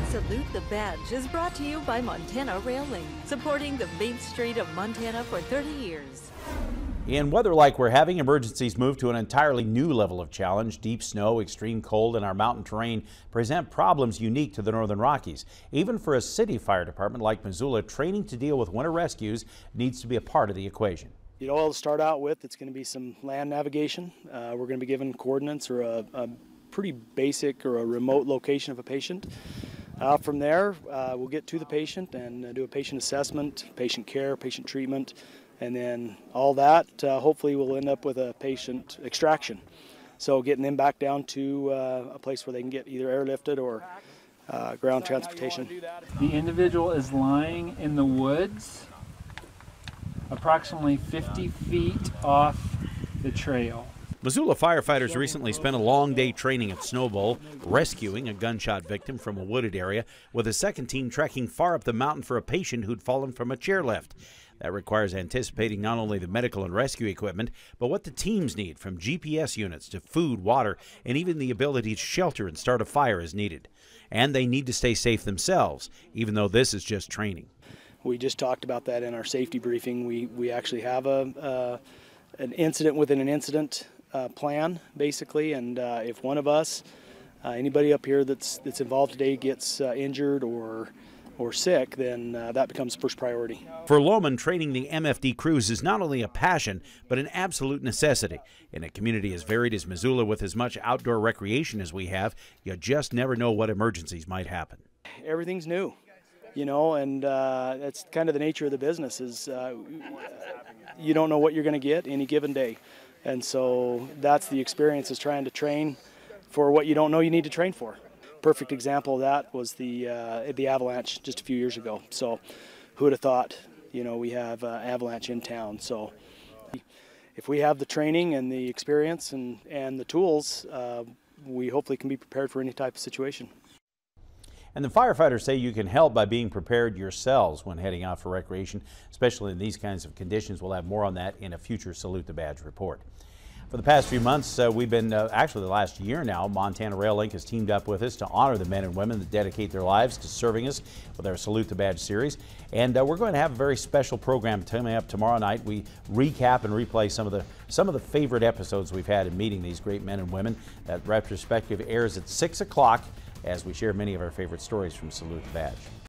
Salute the Badge is brought to you by Montana Rail Link, supporting the Main Street of Montana for 30 years. In weather like we're having, emergencies move to an entirely new level of challenge. Deep snow, extreme cold, and our mountain terrain present problems unique to the Northern Rockies. Even for a city fire department like Missoula, training to deal with winter rescues needs to be a part of the equation. You know, to start out with, it's going to be some land navigation. We're going to be given coordinates or a pretty basic or a remote location of a patient. From there, we'll get to the patient and do a patient assessment, patient care, patient treatment, and then all that hopefully will end up with a patient extraction. So getting them back down to a place where they can get either airlifted or ground transportation. The individual is lying in the woods approximately 50 feet off the trail. Missoula firefighters recently spent a long day training at Snowbowl, rescuing a gunshot victim from a wooded area, with a second team trekking far up the mountain for a patient who'd fallen from a chairlift. That requires anticipating not only the medical and rescue equipment, but what the teams need, from GPS units to food, water, and even the ability to shelter and start a fire as needed. And they need to stay safe themselves, even though this is just training. We just talked about that in our safety briefing. We actually have an incident within an incident plan, basically, and if one of us, anybody up here that's involved today, gets injured or sick, then that becomes first priority. For Lohman, training the MFD crews is not only a passion, but an absolute necessity. In a community as varied as Missoula, with as much outdoor recreation as we have, you just never know what emergencies might happen. Everything's new, you know, and that's kind of the nature of the business, is you don't know what you're going to get any given day. And so that's the experience, is trying to train for what you don't know you need to train for. Perfect example of that was the avalanche just a few years ago. So who would have thought, you know, we have avalanche in town. So if we have the training and the experience and the tools, we hopefully can be prepared for any type of situation. And the firefighters say you can help by being prepared yourselves when heading out for recreation, especially in these kinds of conditions. We'll have more on that in a future Salute the Badge report. For the past few months, we've been, actually the last year now, Montana Rail Link has teamed up with us to honor the men and women that dedicate their lives to serving us with our Salute the Badge series. And we're going to have a very special program coming up tomorrow night. We recap and replay some of the favorite episodes we've had in meeting these great men and women. That retrospective airs at 6 o'clock as we share many of our favorite stories from Salute the Badge.